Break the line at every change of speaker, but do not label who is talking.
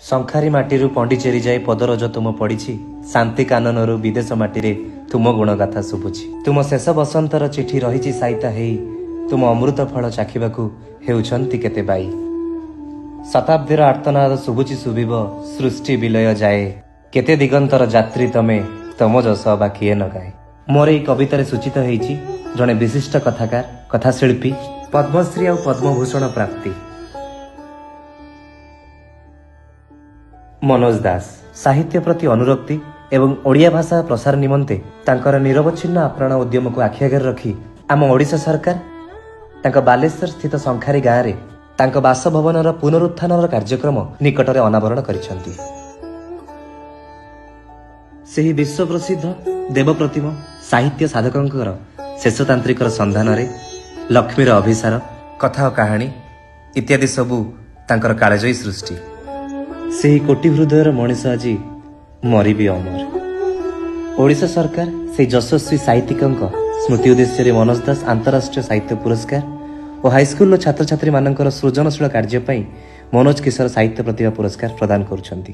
ଶଙ୍ଖାରି ମାଟିରୁ ପଣ୍ଡିଚେରୀ ଯାଏ ପଦରଜ ତୁମ ପଡ଼ିଛି, ଶାନ୍ତି କାନନରୁ ବିଦେଶ ମାଟିରେ ତୁମ ଗୁଣଗାଥା ଶୁଭୁଛି। ତୁମ ଶେଷ ବସନ୍ତର ଚିଠି ରହିଛି ସାଇତା ହେଇ, ତୁମ ଅମୃତ ଫଳ ଚାଖିବାକୁ ହେଉଛନ୍ତି କେତେ ବାଇ। ଶତାବ୍ଦୀର ଆର୍ତ୍ତନାଦ ଶୁଭୁଛି ଶୁଭିବ, ସୃଷ୍ଟି ବିଲୟ ଯାଏ, କେତେ ଦିଗନ୍ତର ଯାତ୍ରୀ ତମେ, ତମ ଯଶ ବା କିଏ ନ ଗାଏ। ମୋର ଏଇ କବିତାରେ ସୂଚିତ ହେଇଛି ଜଣେ ବିଶିଷ୍ଟ କଥାକାର, କଥାଶିଳ୍ପୀ, ପଦ୍ମଶ୍ରୀ ଆଉ ପଦ୍ମଭୂଷଣ ପ୍ରାପ୍ତି ମନୋଜ ଦାସ ସାହିତ୍ୟ ପ୍ରତି ଅନୁରକ୍ତି ଏବଂ ଓଡ଼ିଆ ଭାଷା ପ୍ରସାର ନିମନ୍ତେ ତାଙ୍କର ନିରବଚ୍ଛିନ୍ନ ଆପ୍ରାଣ ଉଦ୍ୟମକୁ ଆଖି ଆଗରେ ରଖି ଆମ ଓଡ଼ିଶା ସରକାର ତାଙ୍କ ବାଲେଶ୍ୱର ସ୍ଥିତ ଶଙ୍ଖାରି ଗାଁରେ ତାଙ୍କ ବାସଭବନର ପୁନରୁତ୍ଥାନର କାର୍ଯ୍ୟକ୍ରମ ନିକଟରେ ଅନାବରଣ କରିଛନ୍ତି। ସେହି ବିଶ୍ୱପ୍ରସିଦ୍ଧ ଦେବପ୍ରତିମ ସାହିତ୍ୟ ସାଧକଙ୍କର ଶେଷତାନ୍ତ୍ରିକର ସନ୍ଧାନରେ ଲକ୍ଷ୍ମୀର ଅଭିସାର, କଥା ଓ କାହାଣୀ ଇତ୍ୟାଦି ସବୁ ତାଙ୍କର କାଳଜୟୀ ସୃଷ୍ଟି। ସେହି କୋଟି ହୃଦୟର ମଣିଷ ଆଜି ମରିବି ଅମର। ଓଡ଼ିଶା ସରକାର ସେହି ଯଶସ୍ୱୀ ସାହିତ୍ୟିକଙ୍କ ସ୍ମୃତି ଉଦ୍ଦେଶ୍ୟରେ ମନୋଜ ଦାସ ଆନ୍ତଃରାଷ୍ଟ୍ରୀୟ ସାହିତ୍ୟ ପୁରସ୍କାର ଓ ହାଇସ୍କୁଲର ଛାତ୍ରଛାତ୍ରୀମାନଙ୍କର ସୃଜନଶୀଳ କାର୍ଯ୍ୟ ପାଇଁ ମନୋଜ କିଶୋର ସାହିତ୍ୟ ପ୍ରତିଭା ପୁରସ୍କାର ପ୍ରଦାନ କରୁଛନ୍ତି।